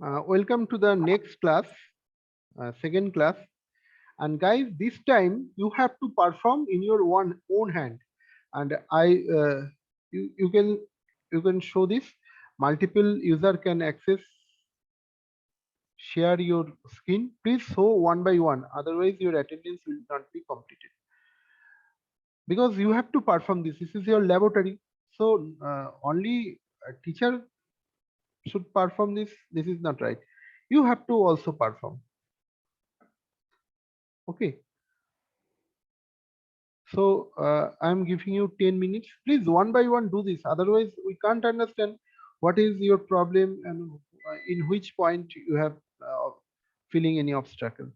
Welcome to the next class, second class. And guys, this time you have to perform in your own hand. And you can show this. Multiple user can access, share your screen. Please show one by one. Otherwise, your attendance will not be completed. Because you have to perform this. This is your laboratory. So only a teacher should perform this. This is not right. You have to also perform. Okay. So I'm giving you 10 minutes. Please one by one do this. Otherwise, we can't understand what is your problem and in which point you have feeling any obstacle.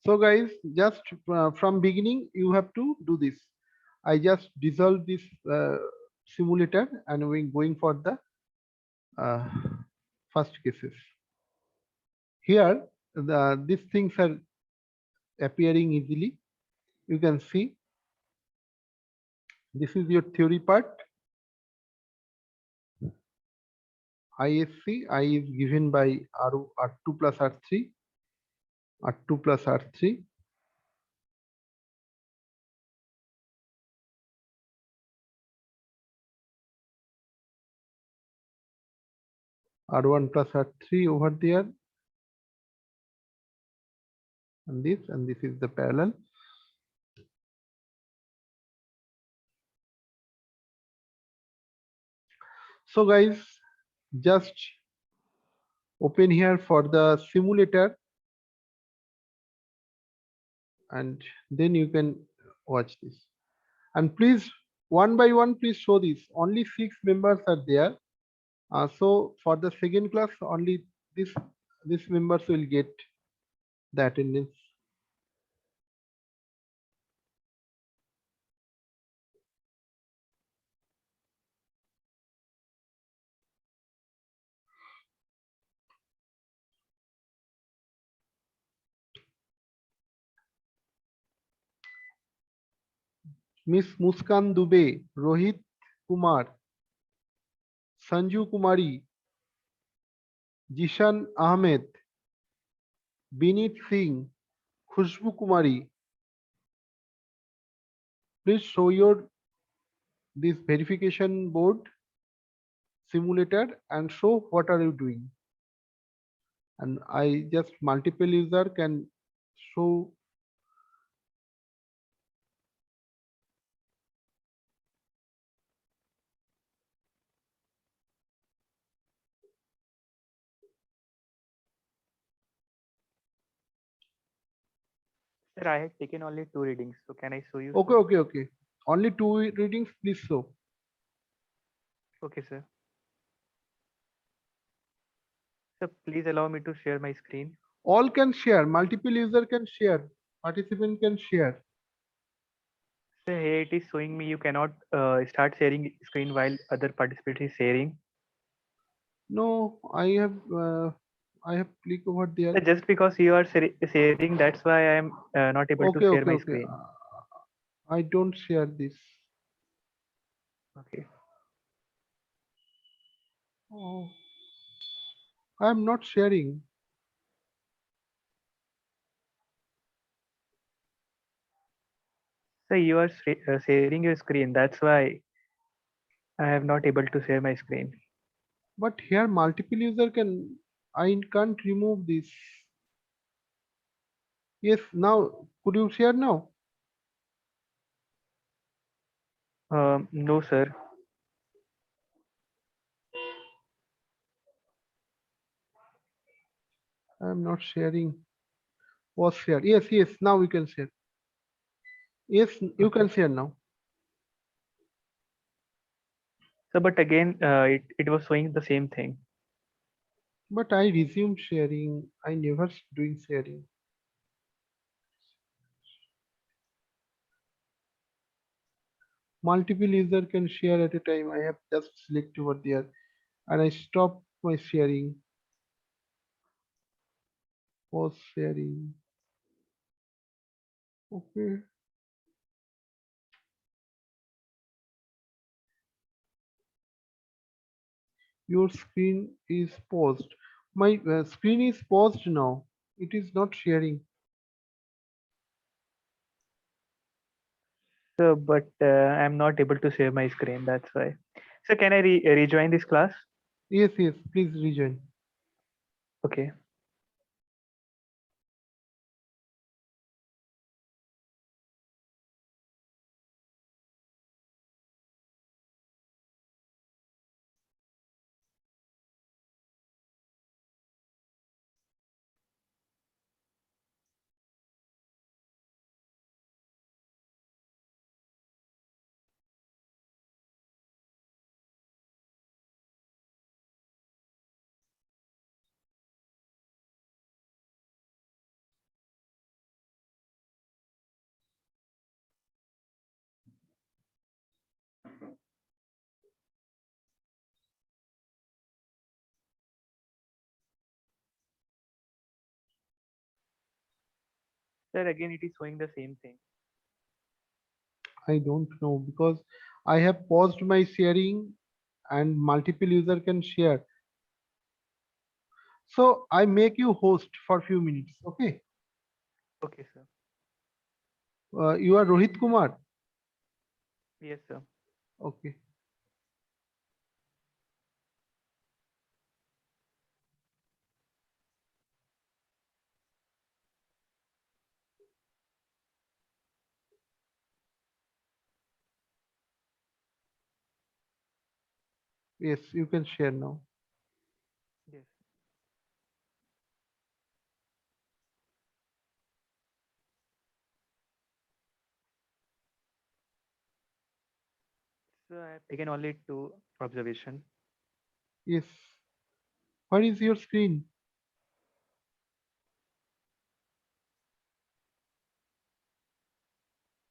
So guys, just from beginning, you have to do this. I just dissolve this simulator and we're going for the uh, first cases. Here, these things are appearing easily. You can see this is your theory part. ISC, I is given by R2 plus R3, R2 plus R3. R1 plus R3 over there. And this is the parallel. So guys, just open here for the simulator and then you can watch this. And please, one by one, please show this. Only 6 members are there. So for the second class, only this members will get the attendance. Miss Muskan Dubey, Rohit Kumar, Sanju Kumari, Jishan Ahmed, Binit Singh, Khushbu Kumari. Please show your this verification board simulator and show what are you doing. And I just multiple user can show. Sir, I had taken only 2 readings, so can I show you? Okay. Only 2 readings, please show. Okay, sir. Sir, please allow me to share my screen. All can share, multiple user can share, participant can share. Sir, here it is showing me you cannot start sharing screen while other participant is sharing. No, I have click over there. Sir, just because you are sharing, that's why I am not able to share my Okay. screen. I don't share this. Okay. Oh, I am not sharing. Sir, you are sharing your screen. That's why I am not able to share my screen. But here multiple user can, I can't remove this. Yes, now could you share now? No, sir. I am not sharing. Was share. Yes, now we can share. Yes, you Okay. can share now. So, but again, it was showing the same thing. But I resumed sharing. I never doing sharing. multiple user can share at a time. I have just select over there and I stop my sharing. Pause sharing. Okay. Your screen is paused. My screen is paused now. It is not sharing. So, but I'm not able to share my screen. That's why. So, can I rejoin this class? Yes, yes, please rejoin. Okay. Sir, again, it is showing the same thing. I don't know because I have paused my sharing and multiple user can share. So I make you host for few minutes. Okay. Okay, sir. You are Rohit Kumar. Yes, sir. Okay. Yes, you can share now. Yes. So, I have taken only two observation. Yes. Where is your screen?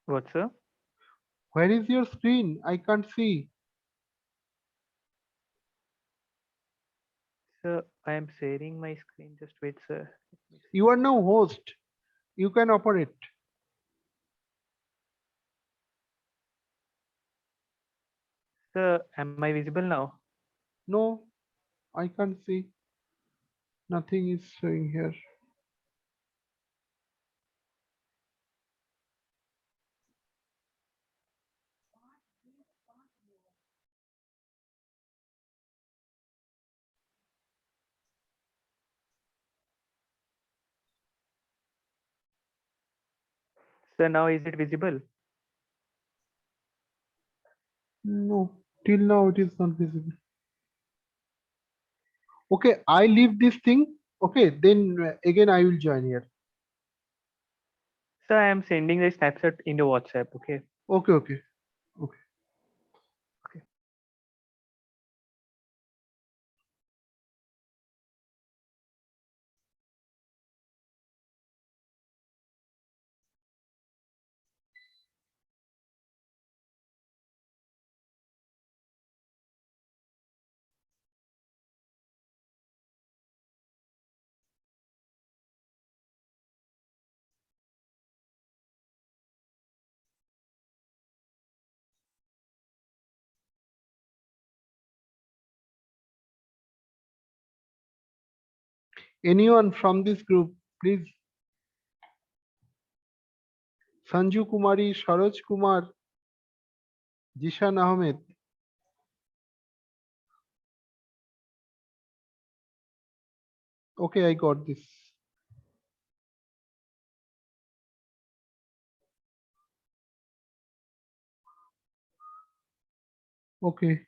What, sir? Where is your screen? I can't see. So, I am sharing my screen. Just wait, sir. Let me see. You are now host. You can operate. Sir, am I visible now? No, I can't see. Nothing is showing here. Sir, now is it visible? No, till now it is not visible. Okay, I leave this thing. Okay, then again I will join here. Sir, I am sending the snapshot in the WhatsApp. Okay. Okay, okay, okay. Okay. Anyone from this group, please. Sanju Kumari, Saroj Kumar, Jishan Ahmed. Okay, I got this. Okay.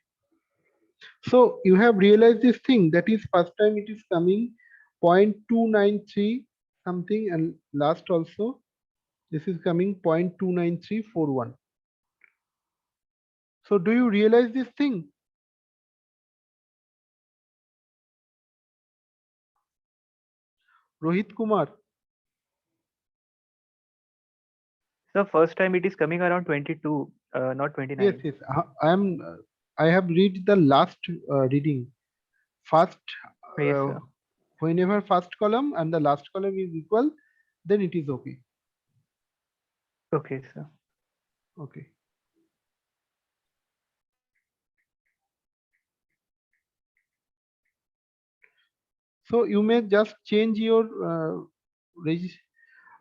So you have realized this thing that is first time it is coming 0.293 something and last also this is coming 0.29341. So do you realize this thing? Rohit Kumar. So first time it is coming around 22, not Yes, 29. yes. I am. I have read the last reading. First, Yes, uh, sir. whenever first column and the last column is equal, then it is okay. Okay, sir. Okay. So you may just change your regis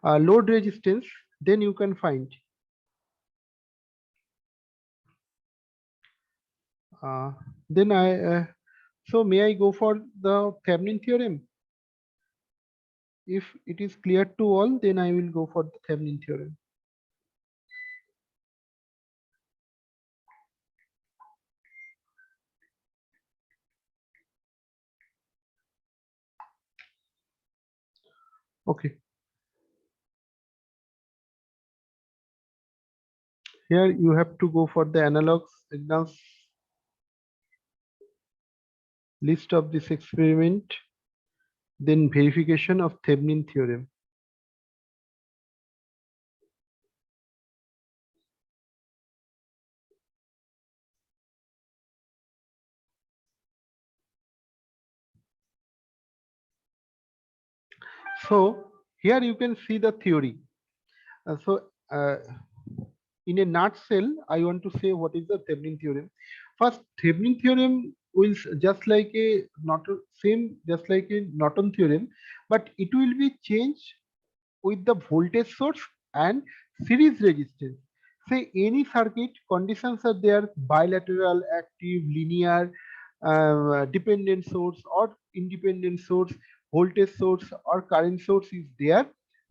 load resistance, then you can find. Uh, then so may I go for the Thevenin theorem? If it is clear to all, then I will go for the Thevenin theorem. Okay. Here you have to go for the analog signals list of this experiment, then verification of Thevenin theorem. So here you can see the theory. So in a nutshell, I want to say what is the Thevenin theorem. First, Thevenin theorem will just like a Norton same just like a Norton theorem, but it will be changed with the voltage source and series resistance. Say any circuit conditions are there: bilateral, active, linear, dependent source or independent source, voltage source or current source is there.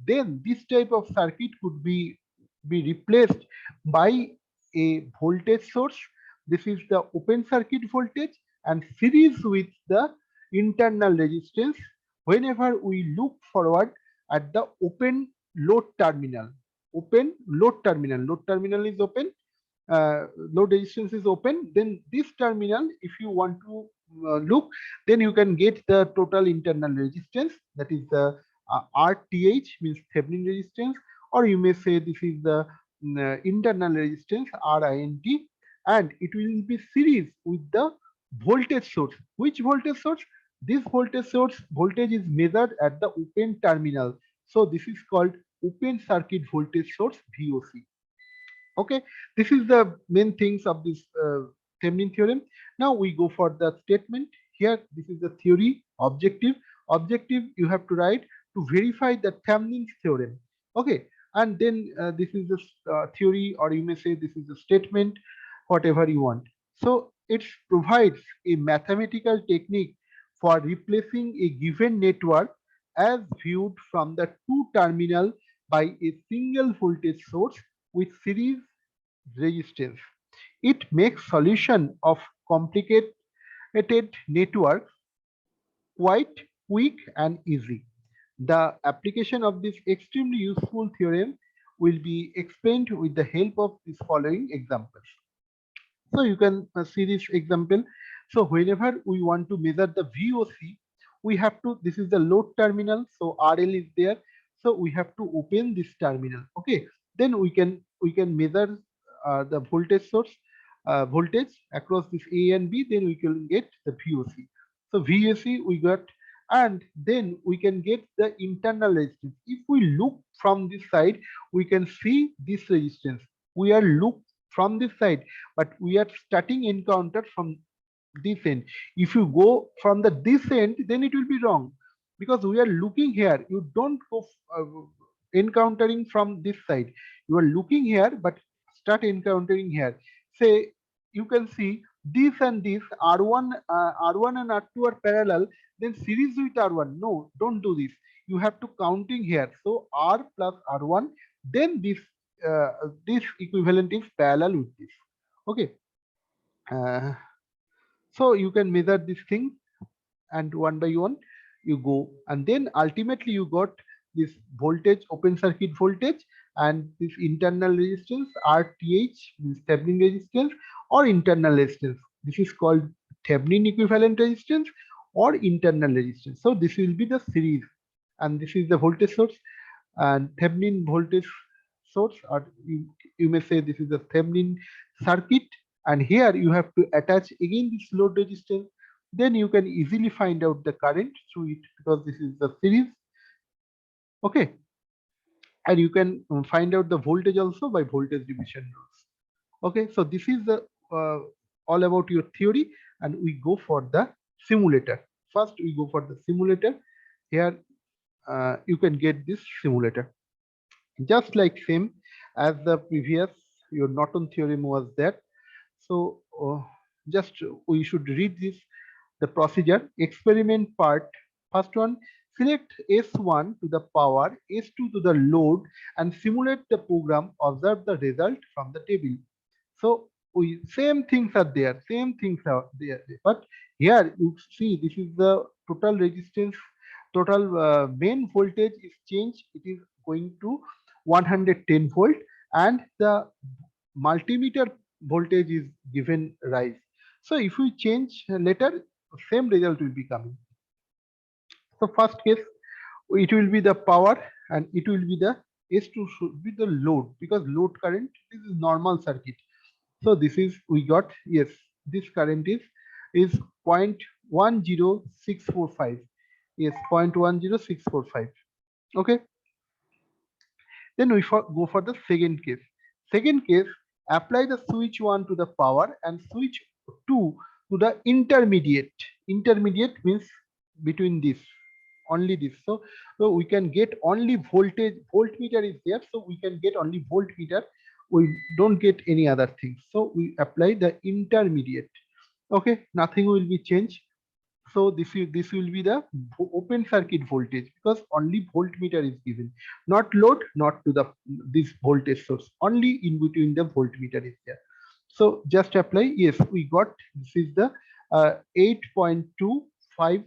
Then this type of circuit could be replaced by a voltage source. This is the open circuit voltage and series with the internal resistance whenever we look forward at the open load terminal. Open load terminal. Load terminal is open. Load resistance is open. Then this terminal, if you want to look, then you can get the total internal resistance. That is the RTH, means Thevenin resistance, or you may say this is the internal resistance RINT, and it will be series with the voltage source. Which voltage source? This voltage source voltage is measured at the open terminal. So this is called open circuit voltage source VOC. Okay, this is the main things of this Thevenin theorem. Now we go for the statement. Here, this is the theory, objective. Objective, you have to write to verify the Thevenin's theorem. Okay, and then this is the theory, or you may say this is the statement, whatever you want. So it provides a mathematical technique for replacing a given network as viewed from the two terminal by a single voltage source with series resistance. It makes solution of complicated networks quite quick and easy. The application of this extremely useful theorem will be explained with the help of these following examples. So you can see this example. So whenever we want to measure the VOC, we have to, this is the load terminal. So RL is there. So we have to open this terminal. Okay. Then we can measure the voltage source, voltage across this A and B. Then we can get the VOC. So VOC we got, and then we can get the internal resistance. If we look from this side, we can see this resistance. We are look from this side, but we are starting encounter from this end. If you go from the this end, then it will be wrong, because we are looking here. You don't go encountering from this side. You are looking here, but start encountering here. Say you can see this and this R1, R1 and R2 are parallel. Then series with R1. No, don't do this. You have to counting here. So R plus R1. Then this equivalent is parallel with this. Okay. Uh, so you can measure this thing, and one by one you go, and then ultimately you got this voltage, open circuit voltage, and this internal resistance RTH, means Thevenin resistance or internal resistance. This is called Thevenin equivalent resistance or internal resistance. So this will be the series, and this is the voltage source and Thevenin voltage source, or you may say this is the Thevenin circuit, and here you have to attach again this load resistance. Then you can easily find out the current through it, because this is the series. Okay, and you can find out the voltage also by voltage division rules. Okay, so this is the all about your theory, and we go for the simulator. First we go for the simulator. Here you can get this simulator just like same as the previous. Your Norton theorem was that. So just we should read this, the procedure. Experiment part. First one, select S1 to the power, S2 to the load, and simulate the program. Observe the result from the table. So we same things are there, same things are there, but here you see this is the total resistance, total main voltage is changed. It is going to 110 volt, and the multimeter voltage is given rise. So if we change later, same result will be coming. So first case, it will be the power, and it will be the S2 should be the load, because load current, this is normal circuit. So this is we got, yes, this current is 0.10645. Yes, 0.10645. Okay. Then we go for the second case. Second case, apply the switch 1 to the power and switch 2 to the intermediate. Intermediate means between this, only this. So we can get only voltage, voltmeter is there, so we can get only voltmeter. We don't get any other things. So we apply the intermediate. Okay, nothing will be changed. So this will be the open circuit voltage, because only voltmeter is given, not load, not to the this voltage source, only in between the voltmeter is there. So just apply. Yes, we got, this is the 8.25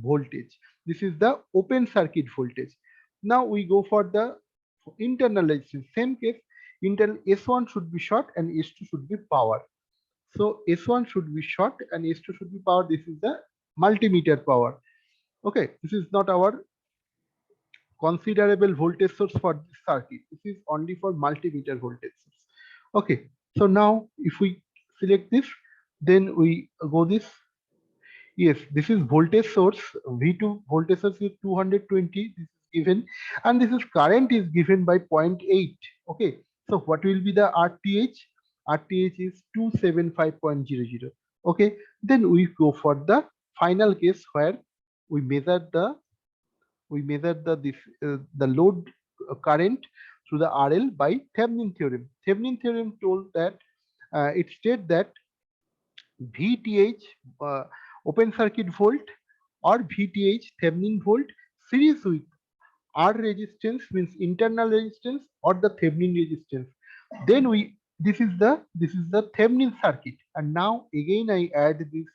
voltage. This is the open circuit voltage. Now we go for the internal resistance. Same case, internal S1 should be short and S2 should be power. So S1 should be short and S2 should be power. This is the multimeter power. Okay, this is not our considerable voltage source for this circuit. This is only for multimeter voltage source. Okay, so now if we select this, then we go this. Yes, this is voltage source. V2 voltage source is 220. This is given, and this is current is given by 0.8. Okay, so what will be the RTH? RTH is 275.00. Okay, then we go for the final case where we measure the the load current through the RL by Thevenin theorem. Thevenin theorem told that it states that VTH open circuit volt or VTH Thevenin volt series with R resistance, means internal resistance, or the Thevenin resistance. Then we this is the Thevenin circuit, and now again I add this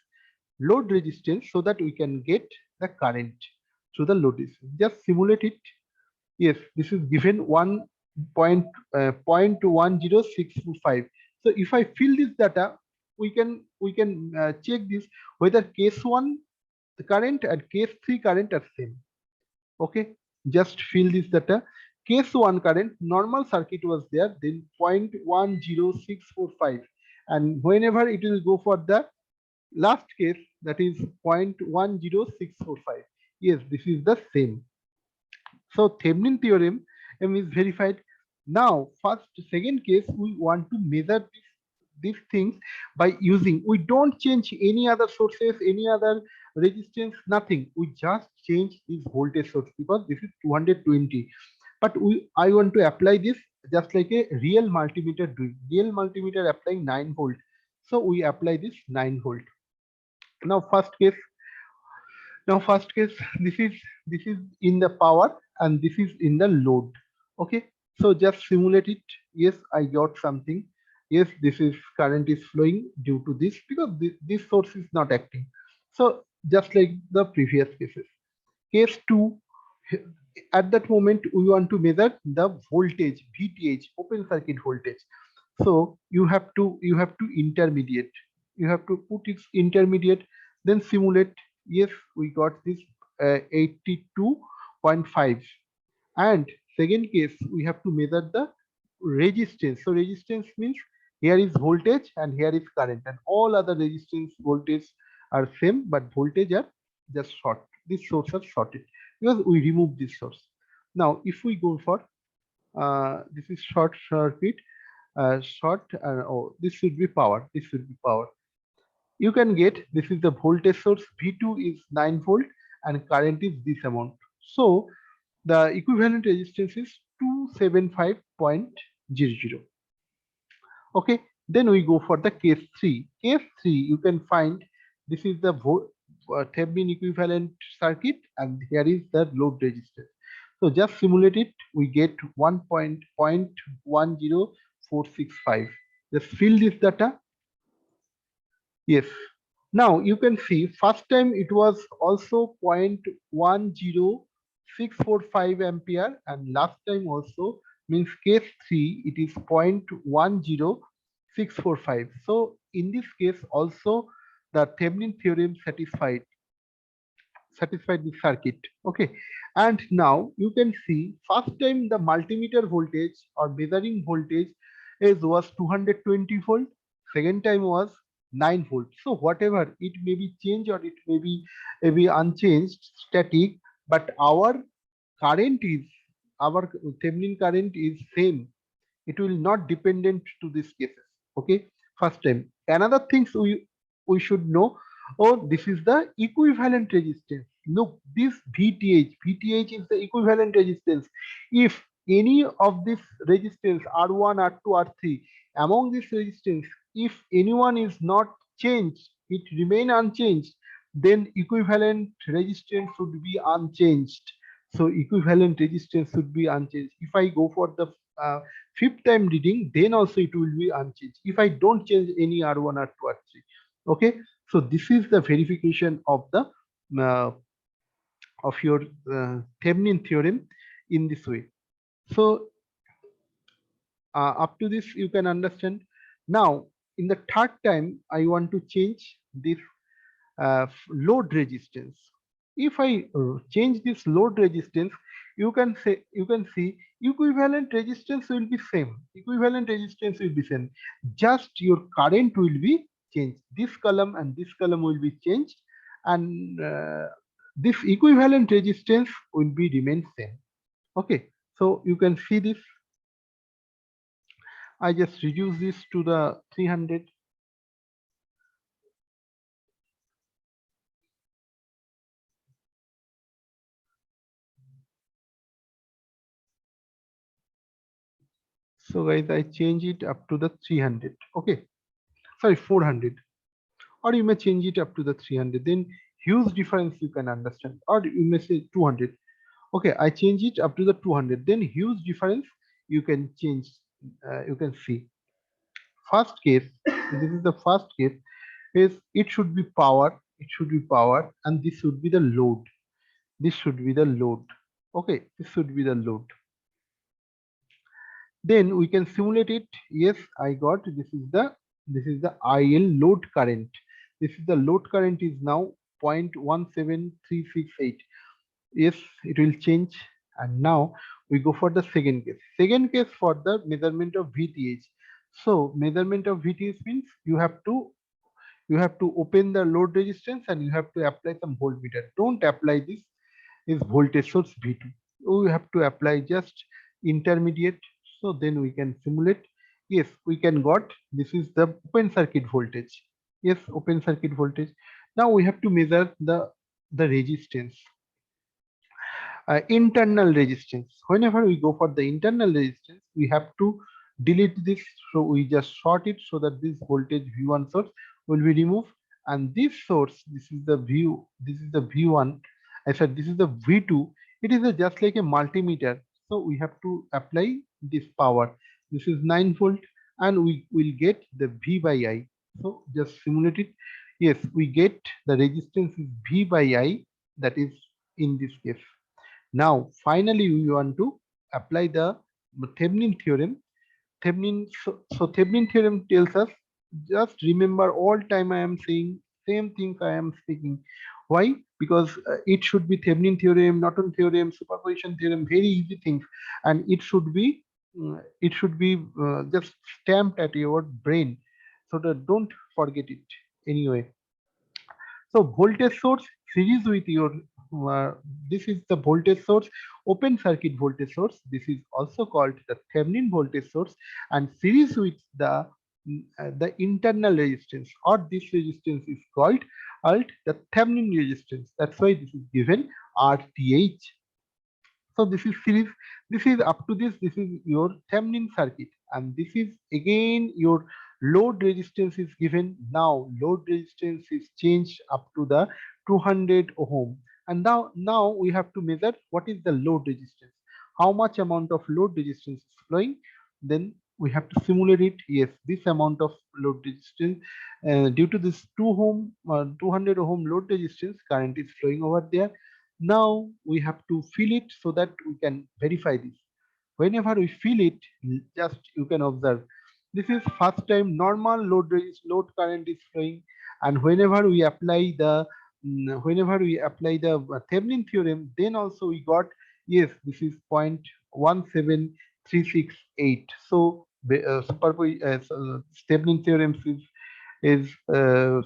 load resistance so that we can get the current through the load resistance. Just simulate it. Yes, this is given 0.10625. So if I fill this data, we can check this whether case 1 the current and case 3 current are same. Okay, just fill this data. Case 1 current, normal circuit was there, then 0.10645, and whenever it will go for the last case, that is 0.10645. Yes, this is the same. So Thevenin theorem is verified. Now, second case, we want to measure these things by using. We don't change any other sources, any other resistance, nothing. We just change this voltage source, because this is 220. But I want to apply this just like a real multimeter doing. Real multimeter applying 9 volt. So we apply this 9 volt. Now first case, this is in the power and this is in the load. Okay, so just simulate it. Yes, I got something. Yes, this is current is flowing due to this, because this source is not acting. So just like the previous cases. Case 2, at that moment we want to measure the voltage VTH, open circuit voltage. So you have to intermediate, you have to put its intermediate, then simulate. Yes, we got this 82.5. And second case, we have to measure the resistance. So resistance means here is voltage and here is current, and all other resistance voltage are same, but voltage are just short. This source are shorted because we remove this source. Now, if we go for this is short circuit, this should be power. This should be power. You can get this is the voltage source. V2 is 9 volt and current is this amount. So the equivalent resistance is 275.00. Okay, then we go for the case 3. Case 3, you can find this is the Thevenin equivalent circuit and here is the load resistance. So just simulate it, we get 1.10465. Just fill this data. Yes. Now you can see first time it was also 0.10645 ampere and last time also, means case 3 it is 0.10645. So in this case also the Thevenin theorem satisfied the circuit. Okay, and now you can see first time the multimeter voltage or measuring voltage was 220 volt, second time was 9 volt. So whatever it may be changed or it may be unchanged, static, but our current is our Thevenin current is same. It will not dependent to these cases. Okay, first time. Another things we should know. Oh, this is the equivalent resistance. Look, this VTH is the equivalent resistance. If any of this resistance R1, R2, R3, among this resistance, if anyone is not changed, it remain unchanged, then equivalent resistance should be unchanged. So equivalent resistance should be unchanged. If I go for the fifth time reading, then also it will be unchanged if I don't change any R1, R2, R3. Okay, so this is the verification of the uh, of your Thevenin theorem in this way. So up to this you can understand. Now in the third time I want to change this load resistance. If I change this load resistance, you can see equivalent resistance will be same. Equivalent resistance will be same. Just your current will be changed. This column and this column will be changed, and this equivalent resistance will be remain same. Okay, so you can see this. I just reduce this to the 300. So guys, I change it up to the 300. Okay, sorry, 400, or you may change it up to the 300. Then huge difference you can understand, or you may say 200. Okay, I change it up to the 200. Then huge difference you can change. You can see. First case, this is the first case, is it should be power. It should be power, and this should be the load. This should be the load. Okay, this should be the load. Then we can simulate it. Yes, I got this is the IL load current. This is the load current is now 0.17368. Yes, it will change. And now we go for the second case. Second case for the measurement of VTH. So measurement of VTH means you have to open the load resistance and you have to apply some voltmeter. Don't apply this is voltage source V2. We have to apply just intermediate. So then we can simulate. Yes, we can got this is the open circuit voltage. Yes, open circuit voltage. Now we have to measure the resistance. Internal resistance. Whenever we go for the internal resistance, we have to delete this. So we just short it so that this voltage V1 source will be removed. And this source, this is the V1. I said this is the V2. It is just like a multimeter. So we have to apply this power. This is 9 volt, and we will get the V by I. So just simulate it. Yes, we get the resistance is V by I, that is in this case. Now, finally, we want to apply the Thevenin theorem. So Thevenin theorem tells us, just remember all time I am saying same things I am speaking. Why? Because it should be Thevenin theorem, Norton theorem, superposition theorem, very easy things, and it should be it should be just stamped at your brain, so that don't forget it anyway. So voltage source series with your uh, this is the voltage source, open circuit voltage source. This is also called the Thevenin voltage source, and series with the internal resistance, or this resistance is called alt the Thevenin resistance. That's why this is given RTH. So this is series. This is up to this. This is your Thevenin circuit, and this is again your load resistance is given. Now load resistance is changed up to the 200 ohm, and now we have to measure what is the load resistance. How much amount of load resistance is flowing? Then we have to simulate it. Yes, this amount of load resistance due to this 200 ohm load resistance, current is flowing over there. Now we have to fill it so that we can verify this. Whenever we fill it, just you can observe. This is first time normal load current is flowing, and whenever we apply the Thevenin theorem, then also we got, yes, this is 0.17368. So Thevenin theorem is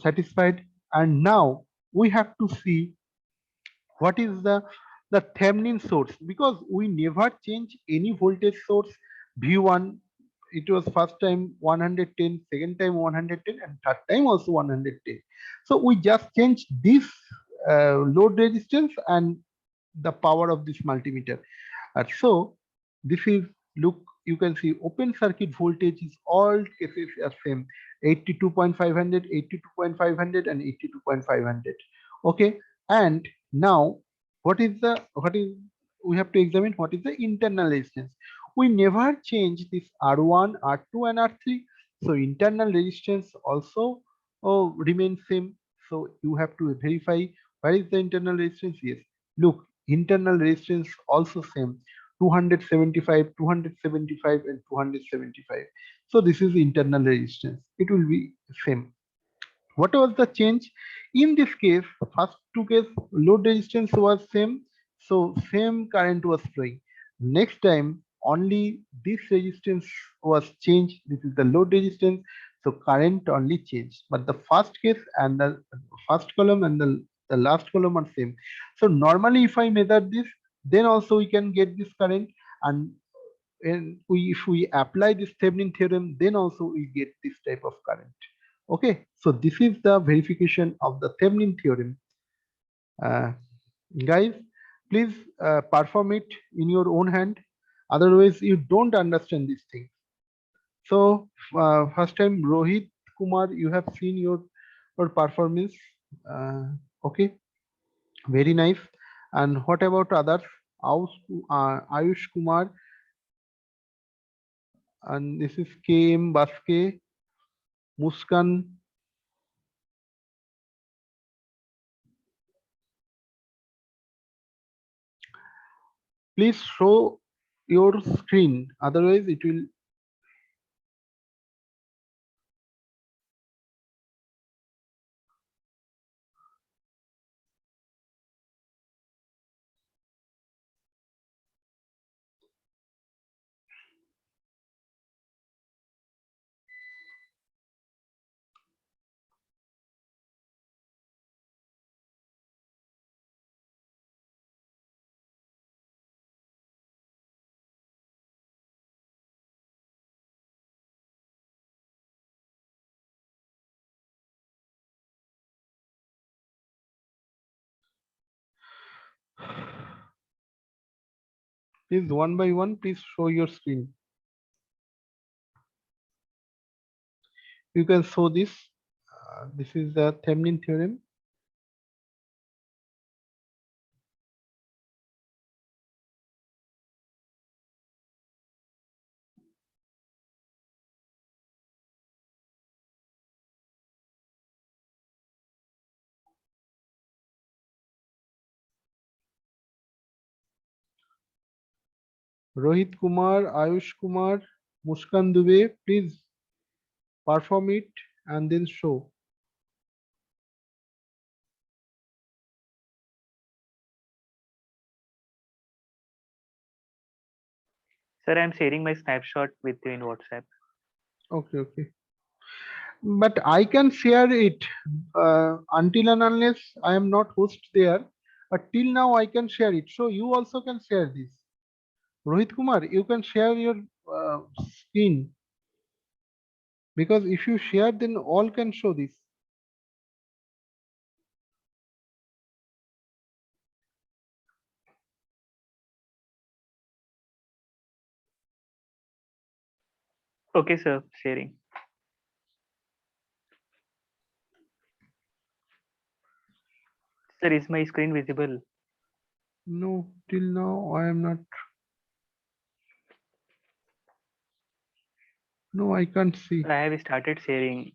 satisfied, and now we have to see what is the Thevenin source, because we never change any voltage source. V1, it was first time 110, second time 110, and third time also 110. So we just change this load resistance and the power of this multimeter. So this is, look, you can see open circuit voltage is all cases are same, 82.500, 82.500, and 82.500. Okay, and now what is we have to examine what is the internal resistance. We never change this R1, R2, and R3, so internal resistance also remains same. So you have to verify where is the internal resistance. Yes, look, internal resistance also same, 275, 275, and 275. So this is internal resistance, it will be same. What was the change in this case? First two case load resistance was same, so same current was flowing. Next time only this resistance was changed, this is the load resistance, so current only changed, but the first case and the first column and the last column are same. So normally if I measure this, then also we can get this current, and if we apply this Thevenin theorem, then also we get this type of current. Okay, so this is the verification of the Thevenin theorem. Uh, Guys, please perform it in your own hand. Otherwise, you don't understand this thing. So, first time, Rohit Kumar, you have seen your performance. Uh, okay, very nice. And what about others? Ayush Kumar, and this is KM Baske, Muskan. Please show your screen, otherwise it will. Please, one by one, please show your screen. You can show this. This is the Thevenin theorem. Rohit Kumar, Ayush Kumar, Muskan Dubey, please perform it and then show. Sir, I'm sharing my snapshot with you in WhatsApp. Okay, okay. But I can share it until and unless I am not host there. But till now I can share it. So you also can share this. Rohit Kumar, you can share your screen, because if you share, then all can show this. Okay, sir, sharing. Sir, is my screen visible? No, till now I am not. No, I can't see. I have started sharing.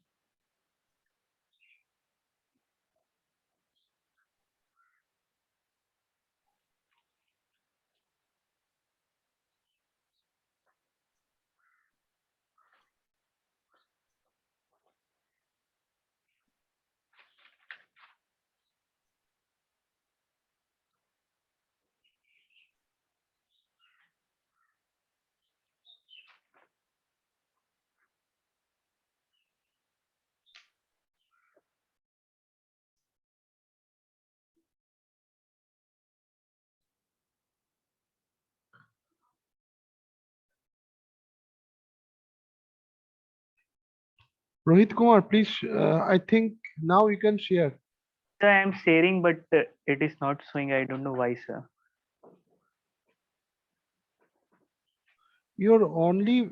Rohit Kumar, please. I think now you can share. Sir, I'm sharing, but it is not showing. I don't know why, sir. You're only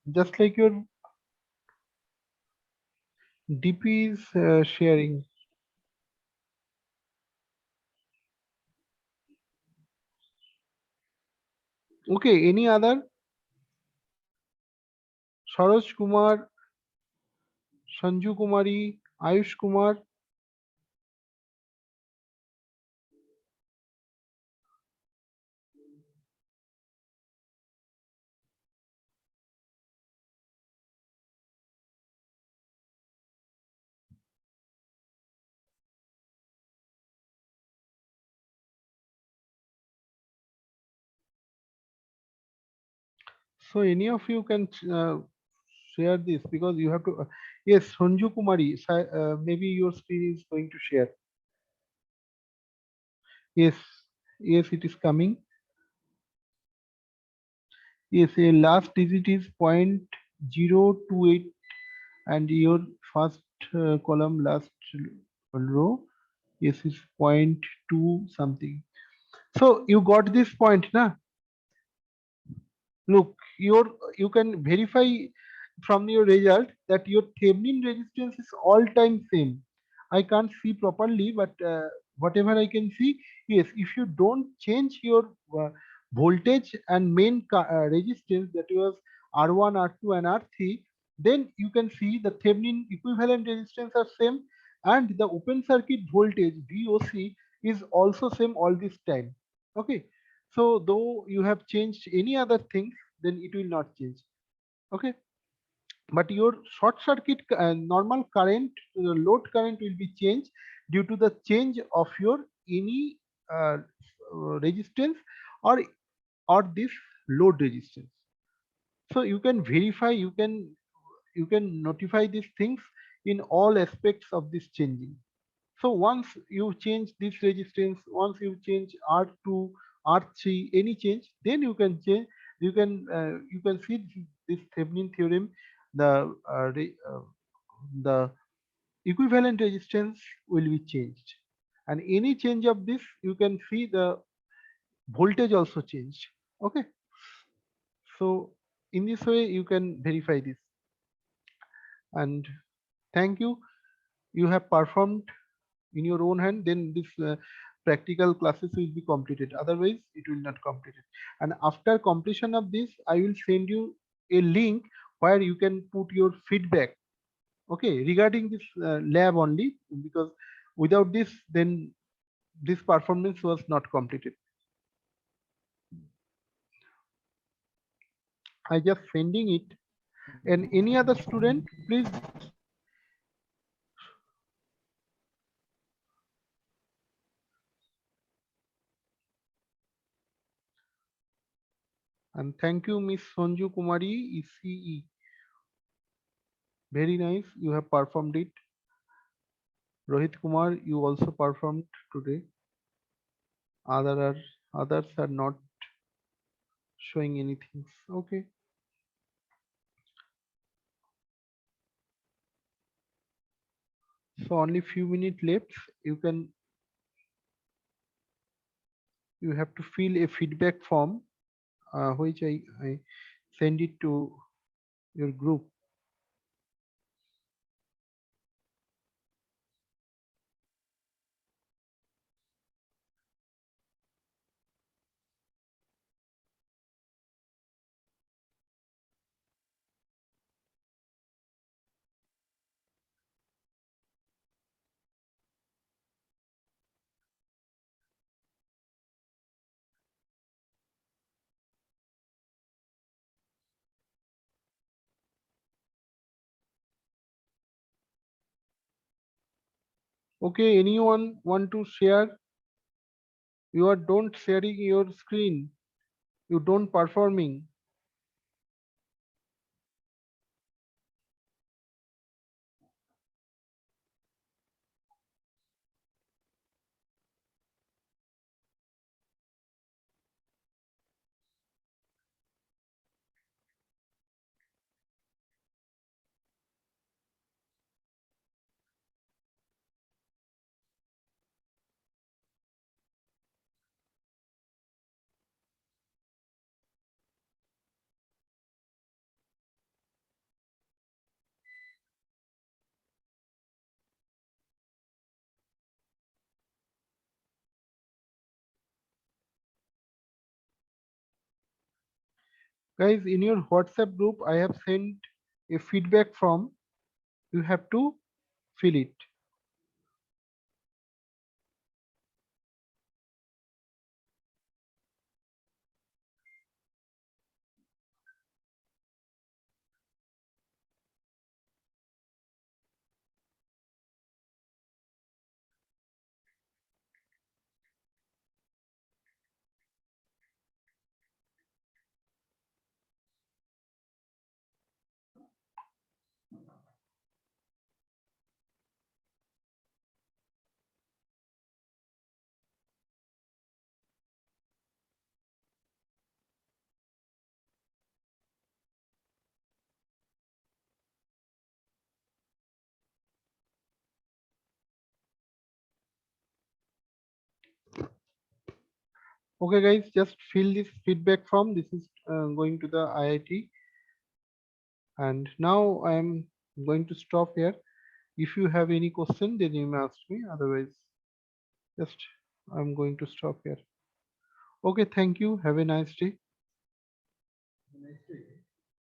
just like your DP is sharing. Okay, any other? Saroj Kumar, Sanju Kumari, Ayush Kumar. So any of you can share this, because you have to. Yes, Sanju Kumari. Maybe your screen is going to share. Yes, yes, it is coming. Yes, a last digit is 0.028, and your first column last row, yes, is 0.2 something. So you got this point, na? Look, you can verify from your result that your Thevenin resistance is all time same. I can't see properly, but whatever I can see, yes, if you don't change your voltage and main resistance, that was R1, R2, and R3, then you can see the Thevenin equivalent resistance are same, and the open circuit voltage VOC is also same all this time. Okay, so though you have changed any other things, then it will not change. Okay, but your short circuit normal current, load current will be changed due to the change of your any resistance, or this load resistance. So you can verify, you can notify these things in all aspects of this changing. So once you change this resistance, once you change R2, R3, any change, then you can change. You can see this Thevenin theorem. The the equivalent resistance will be changed, and any change of this, you can see the voltage also changed. Okay, so in this way you can verify this. And thank you. You have performed in your own hand, then this practical classes will be completed, otherwise it will not complete it. And after completion of this, I will send you a link where you can put your feedback, okay, regarding this lab only, because without this, then this performance was not completed. I just sending it. And any other student, please. And thank you, Miss Sonju Kumari, ECE. Very nice. You have performed it. Rohit Kumar, you also performed today. Other are others are not showing anything. Okay. So only few minutes left. You have to fill a feedback form, which I send it to your group. Okay, anyone want to share? You are don't sharing your screen. You don't performing. Guys, in your WhatsApp group, I have sent a feedback form. You have to fill it. Okay, guys, just fill this feedback form. This is going to the IIT. And now I am going to stop here. If you have any question, then you may ask me. Otherwise, just I'm going to stop here. Okay, thank you. Have a nice day.